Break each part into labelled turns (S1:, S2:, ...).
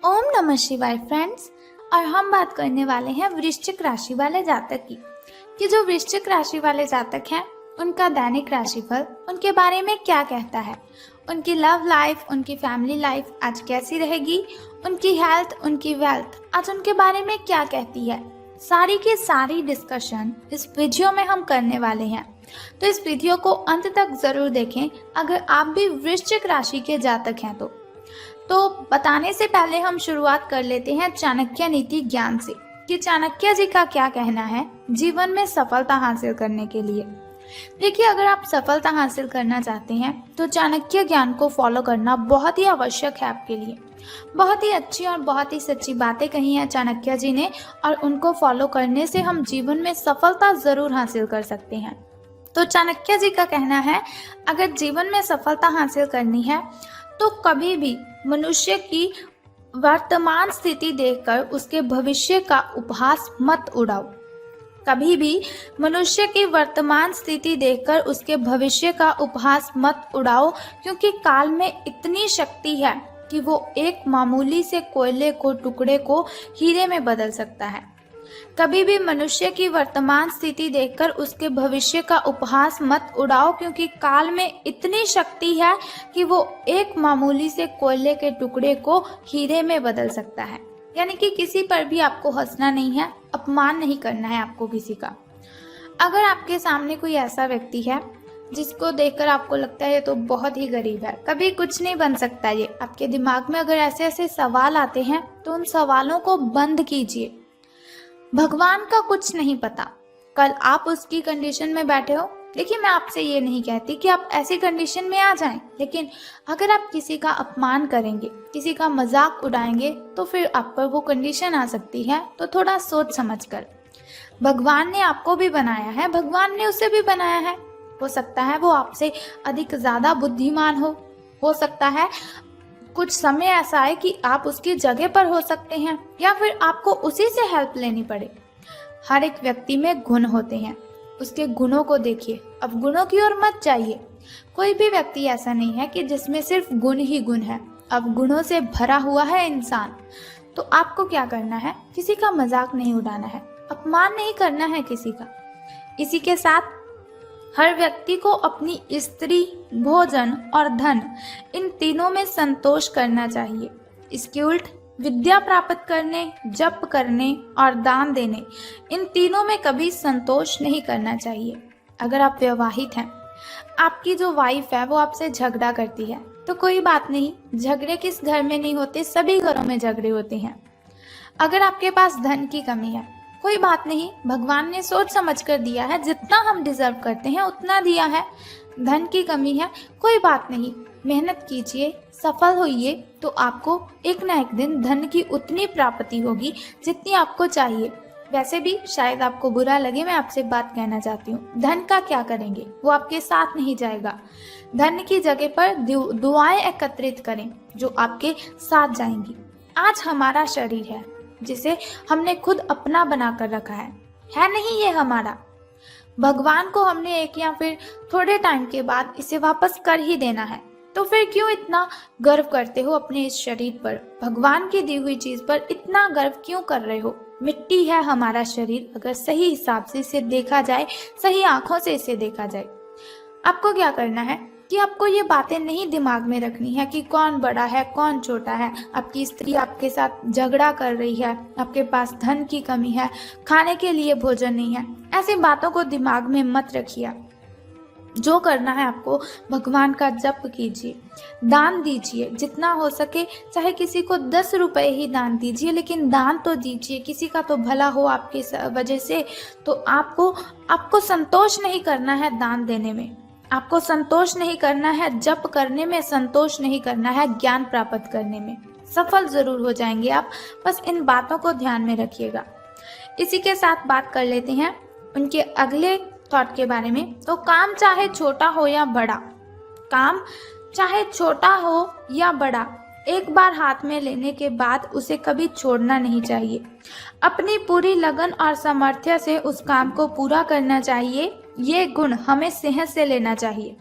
S1: ओम नमः शिवाय फ्रेंड्स। और हम बात करने वाले हैं वृश्चिक राशि वाले जातक की कि जो वृश्चिक राशि वाले जातक हैं उनका दैनिक राशिफल उनके बारे में क्या कहता है, उनकी लव लाइफ, उनकी फैमिली लाइफ आज कैसी रहेगी, उनकी हेल्थ, उनकी वेल्थ आज उनके बारे में क्या कहती है। सारी की सारी डिस्कशन इस वीडियो में हम करने वाले हैं, तो इस वीडियो को अंत तक जरूर देखें अगर आप भी वृश्चिक राशि के जातक हैं तो बताने से पहले हम शुरुआत कर लेते हैं चाणक्य नीति ज्ञान से कि चाणक्य जी का क्या कहना है जीवन में सफलता हासिल करने के लिए। देखिए, अगर आप सफलता हासिल करना चाहते हैं तो चाणक्य ज्ञान को फॉलो करना बहुत ही आवश्यक है आपके लिए। बहुत ही अच्छी और बहुत ही सच्ची बातें कही हैं चाणक्य जी ने, और उनको फॉलो करने से हम जीवन में सफलता जरूर हासिल कर सकते हैं। तो चाणक्य जी का कहना है, अगर जीवन में सफलता हासिल करनी है तो कभी भी मनुष्य की वर्तमान स्थिति देखकर उसके भविष्य का उपहास मत उड़ाओ। कभी भी मनुष्य की वर्तमान स्थिति देखकर उसके भविष्य का उपहास मत उड़ाओ, क्योंकि काल में इतनी शक्ति है कि वो एक मामूली से कोयले को टुकड़े को हीरे में बदल सकता है। कभी भी मनुष्य की वर्तमान स्थिति देखकर उसके भविष्य का उपहास मत उड़ाओ, क्योंकि काल में इतनी शक्ति है कि वो एक मामूली से कोयले के टुकड़े को हीरे में बदल सकता है। यानी कि किसी पर भी आपको हंसना नहीं है, अपमान नहीं करना है आपको किसी का। अगर आपके सामने कोई ऐसा व्यक्ति है जिसको देखकर आपको लगता है ये तो बहुत ही गरीब है, कभी कुछ नहीं बन सकता, ये आपके दिमाग में अगर ऐसे ऐसे सवाल आते हैं तो उन सवालों को बंद कीजिए। भगवान का कुछ नहीं पता, कल आप उसकी कंडीशन में बैठे हो। देखिए, मैं आपसे ये नहीं कहती कि आप ऐसी कंडीशन में आ जाएं, लेकिन अगर आप किसी का अपमान करेंगे, किसी का मजाक उड़ाएंगे तो फिर आप पर वो कंडीशन आ सकती है। तो थोड़ा सोच समझ कर। भगवान ने आपको भी बनाया है, भगवान ने उसे भी बनाया है। हो सकता है वो आपसे अधिक ज्यादा बुद्धिमान हो सकता है कुछ समय ऐसा है कि आप उसकी जगह पर हो सकते हैं, या फिर आपको उसी से हेल्प लेनी पड़े। हर एक व्यक्ति में गुण होते हैं, उसके गुणों को देखिए, अब गुणों की ओर मत जाइए। कोई भी व्यक्ति ऐसा नहीं है कि जिसमें सिर्फ गुण ही गुण है। अब गुणों से भरा हुआ है इंसान। तो आपको क्या करना है, किसी का मजाक नहीं उड़ाना है, अपमान नहीं करना है किसी का। इसी के साथ हर व्यक्ति को अपनी स्त्री, भोजन और धन, इन तीनों में संतोष करना चाहिए। इसके उल्ट विद्या प्राप्त करने, जप करने और दान देने, इन तीनों में कभी संतोष नहीं करना चाहिए। अगर आप विवाहित हैं, आपकी जो वाइफ है वो आपसे झगड़ा करती है तो कोई बात नहीं, झगड़े किस घर में नहीं होते, सभी घरों में झगड़े होते हैं। अगर आपके पास धन की कमी है, कोई बात नहीं, भगवान ने सोच समझ कर दिया है, जितना हम डिजर्व करते हैं उतना दिया है। धन की कमी है, कोई बात नहीं, मेहनत कीजिए, सफल होइए, तो आपको एक ना एक दिन धन की उतनी प्राप्ति होगी जितनी आपको चाहिए। वैसे भी शायद आपको बुरा लगे, मैं आपसे बात कहना चाहती हूँ, धन का क्या करेंगे, वो आपके साथ नहीं जाएगा। धन की जगह पर दुआएं एकत्रित करें जो आपके साथ जाएंगी। आज हमारा शरीर है जिसे हमने खुद अपना बनाकर रखा है नहीं ये हमारा। भगवान को हमने एक या फिर थोड़े टाइम के बाद इसे वापस कर ही देना है। तो फिर क्यों इतना गर्व करते हो अपने इस शरीर पर, भगवान की दी हुई चीज पर इतना गर्व क्यों कर रहे हो। मिट्टी है हमारा शरीर, अगर सही हिसाब से इसे देखा जाए, सही आंखों से इसे देखा जाए। आपको क्या करना है कि आपको ये बातें नहीं दिमाग में रखनी है कि कौन बड़ा है कौन छोटा है। आपकी स्त्री आपके साथ झगड़ा कर रही है, आपके पास धन की कमी है, खाने के लिए भोजन नहीं है, ऐसी बातों को दिमाग में मत रखिए। जो करना है आपको, भगवान का जप कीजिए, दान दीजिए जितना हो सके, चाहे किसी को 10 रुपए ही दान दीजिए, लेकिन दान तो दीजिए, किसी का तो भला हो आपकी वजह से। तो आपको संतोष नहीं करना है दान देने में, आपको संतोष नहीं करना है जप करने में, संतोष नहीं करना है ज्ञान प्राप्त करने में। सफल जरूर हो जाएंगे आप, बस इन बातों को ध्यान में रखिएगा। इसी के साथ बात कर लेते हैं उनके अगले थॉट के बारे में। तो काम चाहे छोटा हो या बड़ा, काम चाहे छोटा हो या बड़ा, एक बार हाथ में लेने के बाद उसे कभी छोड़ना नहीं चाहिए। अपनी पूरी लगन और सामर्थ्य से उस काम को पूरा करना चाहिए। ये गुण हमें सिंह से लेना चाहिए,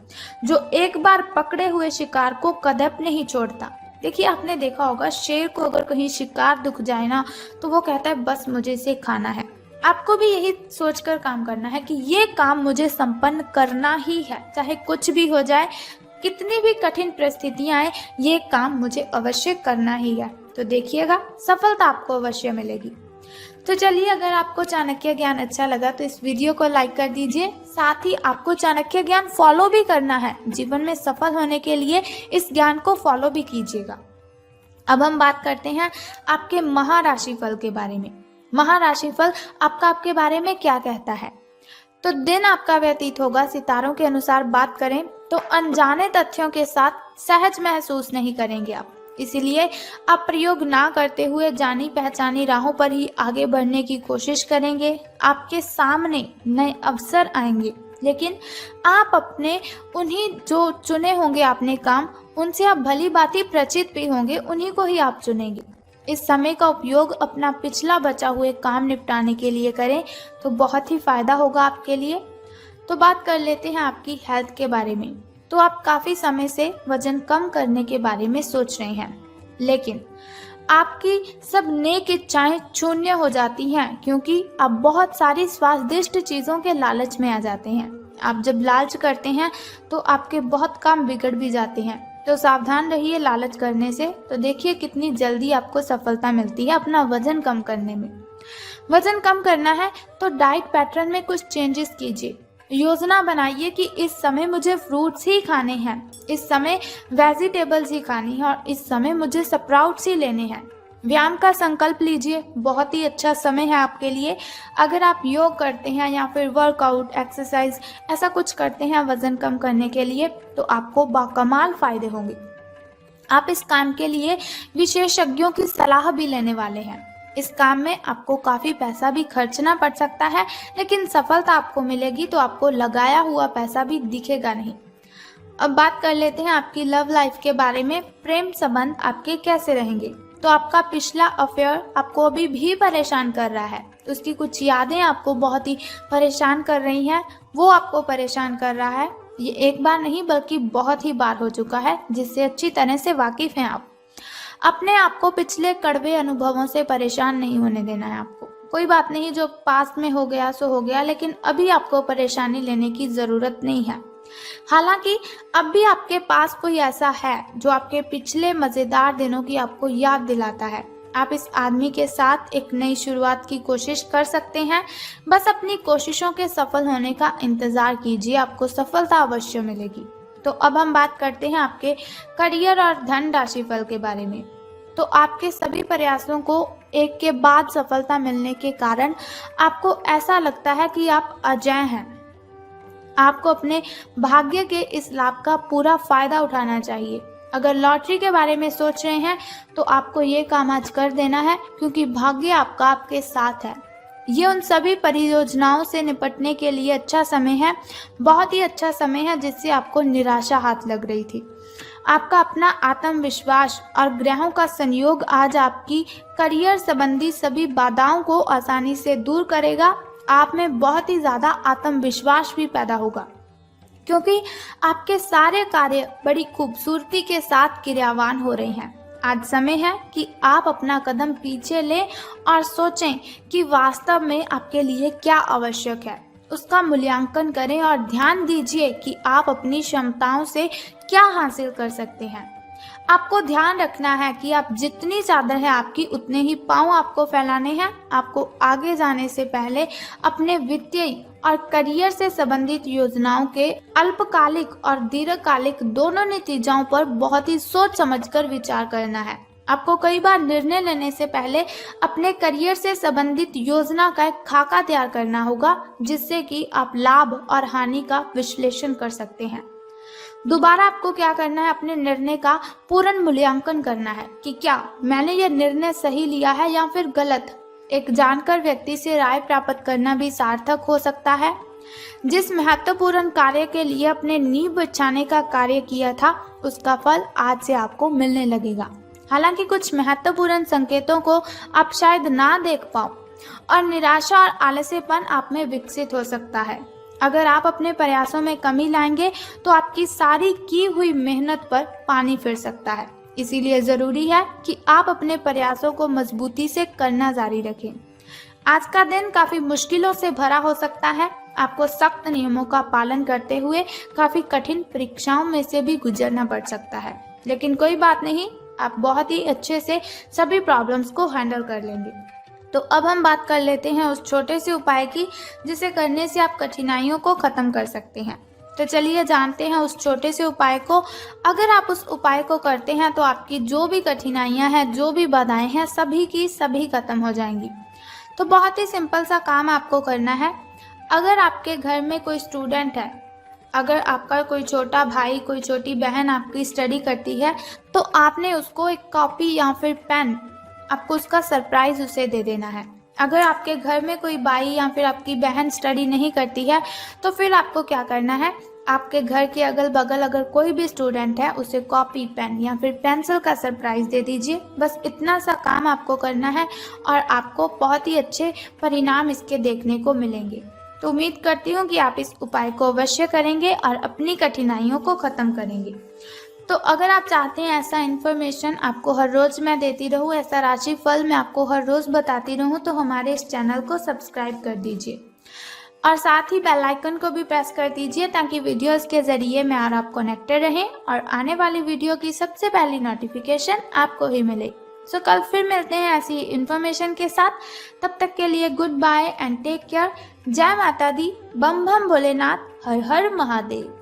S1: जो एक बार पकड़े हुए शिकार को कदम नहीं छोड़ता। देखिए, आपने देखा होगा शेर को अगर कहीं शिकार दिख जाए ना, तो वो कहता है बस मुझे इसे खाना है। आपको भी यही सोचकर काम करना है कि ये काम मुझे संपन्न करना ही है, चाहे कुछ भी हो जाए, कितनी भी कठिन परिस्थितियां आए, ये काम मुझे अवश्य करना ही है। तो देखिएगा, सफलता आपको अवश्य मिलेगी। तो चलिए, अगर आपको चाणक्य ज्ञान अच्छा लगा तो इस वीडियो को लाइक कर दीजिए। साथ ही आपको चाणक्य ज्ञान फॉलो भी करना है। जीवन में सफल होने के लिए इस ज्ञान को फॉलो भी कीजिएगा। अब हम बात करते हैं आपके महाराशिफल के बारे में। महाराशिफल आपके बारे में क्या कहता है? तो दिन आपका व्यतीत होगा सितारों के अनुसार बात करें तो अनजाने तथ्यों के साथ सहज महसूस नहीं करेंगे आप। इसीलिए आप प्रयोग ना करते हुए जानी पहचानी राहों पर ही आगे बढ़ने की कोशिश करेंगे। आपके सामने नए अवसर आएंगे, लेकिन आप अपने उन्हीं जो चुने होंगे आपने काम, उनसे आप भली भांति परिचित भी होंगे, उन्हीं को ही आप चुनेंगे। इस समय का उपयोग अपना पिछला बचा हुए काम निपटाने के लिए करें तो बहुत ही फायदा होगा आपके लिए। तो बात कर लेते हैं आपकी हेल्थ के बारे में। तो आप काफी समय से वजन कम करने के बारे में सोच रहे हैं, लेकिन आपकी सब नेक इच्छाएं शून्य हो जाती हैं, क्योंकि आप बहुत सारी स्वादिष्ट चीजों के लालच में आ जाते हैं। आप जब लालच करते हैं तो आपके बहुत काम बिगड़ भी जाते हैं। तो सावधान रहिए लालच करने से। तो देखिए कितनी जल्दी आपको सफलता मिलती है अपना वजन कम करने में। वजन कम करना है तो डाइट पैटर्न में कुछ चेंजेस कीजिए। योजना बनाइए कि इस समय मुझे फ्रूट्स ही खाने हैं, इस समय वेजिटेबल्स ही खानी है और इस समय मुझे स्प्राउट्स ही लेने हैं। व्यायाम का संकल्प लीजिए, बहुत ही अच्छा समय है आपके लिए। अगर आप योग करते हैं या फिर वर्कआउट, एक्सरसाइज ऐसा कुछ करते हैं वजन कम करने के लिए, तो आपको बाकमाल फायदे होंगे। आप इस काम के लिए विशेषज्ञों की सलाह भी लेने वाले हैं। इस काम में आपको काफी पैसा भी खर्चना पड़ सकता है, लेकिन सफलता आपको मिलेगी तो आपको लगाया हुआ पैसा भी दिखेगा नहीं। अब बात कर लेते हैं आपकी लव लाइफ के बारे में। प्रेम संबंध आपके कैसे रहेंगे? तो आपका पिछला अफेयर आपको अभी भी परेशान कर रहा है। उसकी कुछ यादें आपको बहुत ही परेशान कर रही हैं, वो आपको परेशान कर रहा है। ये एक बार नहीं बल्कि बहुत ही बार हो चुका है, जिससे अच्छी तरह से वाकिफ हैं आप। अपने आप को पिछले कड़वे अनुभवों से परेशान नहीं होने देना है आपको। कोई बात नहीं, जो पास्ट में हो गया सो हो गया, लेकिन अभी आपको परेशानी लेने की जरूरत नहीं है। हालांकि अब भी आपके पास कोई ऐसा है जो आपके पिछले मजेदार दिनों की आपको याद दिलाता है। आप इस आदमी के साथ एक नई शुरुआत की कोशिश कर सकते हैं। बस अपनी कोशिशों के सफल होने का इंतजार कीजिए, आपको सफलता अवश्य मिलेगी। तो अब हम बात करते हैं आपके करियर और धन राशिफल के बारे में। तो आपके सभी प्रयासों को एक के बाद सफलता मिलने के कारण आपको ऐसा लगता है कि आप अजेय हैं। आपको अपने भाग्य के इस लाभ का पूरा फायदा उठाना चाहिए। अगर लॉटरी के बारे में सोच रहे हैं तो आपको ये काम आज कर देना है, क्योंकि भाग्य आपका आपके साथ है। ये उन सभी परियोजनाओं से निपटने के लिए अच्छा समय है, बहुत ही अच्छा समय है जिससे आपको निराशा हाथ लग रही थी। आपका अपना आत्मविश्वास और ग्रहों का संयोग आज आपकी करियर संबंधी सभी बाधाओं को आसानी से दूर करेगा। आप में बहुत ही ज्यादा आत्मविश्वास भी पैदा होगा, क्योंकि आपके सारे कार्य बड़ी खूबसूरती के साथ क्रियान्वित हो रहे हैं। आज समय है कि आप अपना कदम पीछे लें और सोचें कि वास्तव में आपके लिए क्या आवश्यक है। उसका मूल्यांकन करें और ध्यान दीजिए कि आप अपनी क्षमताओं से क्या हासिल कर सकते हैं। आपको ध्यान रखना है कि आप जितनी चादर है आपकी, उतने ही पांव आपको फैलाने हैं। आपको आगे जाने से पहले अपने वित्तीय और करियर से संबंधित योजनाओं के अल्पकालिक और दीर्घकालिक दोनों नतीजों पर बहुत ही सोच समझकर विचार करना है। आपको कई बार निर्णय लेने से पहले अपने करियर से संबंधित योजना का एक खाका तैयार करना होगा, जिससे कि आप लाभ और हानि का विश्लेषण कर सकते हैं। दोबारा आपको क्या करना है, अपने निर्णय का पूर्ण मूल्यांकन करना है कि क्या मैंने यह निर्णय सही लिया है या फिर गलत। एक जानकार व्यक्ति से राय प्राप्त करना भी सार्थक हो सकता है। जिस महत्वपूर्ण कार्य के लिए अपने नींव बिछाने का कार्य किया था, उसका फल आज से आपको मिलने लगेगा। हालांकि कुछ महत्वपूर्ण संकेतों को आप शायद ना देख पाओ और निराशा और आलस्यपन आप में विकसित हो सकता है। अगर आप अपने प्रयासों में कमी लाएंगे तो आपकी सारी की हुई मेहनत पर पानी फिर सकता है। इसीलिए ज़रूरी है कि आप अपने प्रयासों को मजबूती से करना जारी रखें। आज का दिन काफ़ी मुश्किलों से भरा हो सकता है। आपको सख्त नियमों का पालन करते हुए काफ़ी कठिन परीक्षाओं में से भी गुजरना पड़ सकता है, लेकिन कोई बात नहीं, आप बहुत ही अच्छे से सभी प्रॉब्लम्स को हैंडल कर लेंगे। तो अब हम बात कर लेते हैं उस छोटे से उपाय की जिसे करने से आप कठिनाइयों को ख़त्म कर सकते हैं। तो चलिए जानते हैं उस छोटे से उपाय को। अगर आप उस उपाय को करते हैं तो आपकी जो भी कठिनाइयां हैं, जो भी बाधाएं हैं, सभी की सभी खत्म हो जाएंगी। तो बहुत ही सिंपल सा काम आपको करना है। अगर आपके घर में कोई स्टूडेंट है, अगर आपका कोई छोटा भाई, कोई छोटी बहन आपकी स्टडी करती है, तो आपने उसको एक कॉपी या फिर पेन, आपको उसका सरप्राइज उसे दे देना है। अगर आपके घर में कोई भाई या फिर आपकी बहन स्टडी नहीं करती है, तो फिर आपको क्या करना है, आपके घर के अगल बगल अगर कोई भी स्टूडेंट है, उसे कॉपी, पेन या फिर पेंसिल का सरप्राइज दे दीजिए। बस इतना सा काम आपको करना है और आपको बहुत ही अच्छे परिणाम इसके देखने को मिलेंगे। तो उम्मीद करती हूँ कि आप इस उपाय को अवश्य करेंगे और अपनी कठिनाइयों को ख़त्म करेंगे। तो अगर आप चाहते हैं ऐसा इन्फॉर्मेशन आपको हर रोज़ मैं देती रहूँ, ऐसा राशिफल मैं आपको हर रोज़ बताती रहूँ, तो हमारे इस चैनल को सब्सक्राइब कर दीजिए और साथ ही बेल आइकन को भी प्रेस कर दीजिए ताकि वीडियोस के ज़रिए मैं और आप कनेक्टेड रहें और आने वाली वीडियो की सबसे पहली नोटिफिकेशन आपको ही मिले। सो कल फिर मिलते हैं ऐसी इन्फॉर्मेशन के साथ। तब तक के लिए good bye and take care. जय माता दी, बम बम भोलेनाथ, हर हर महादेव।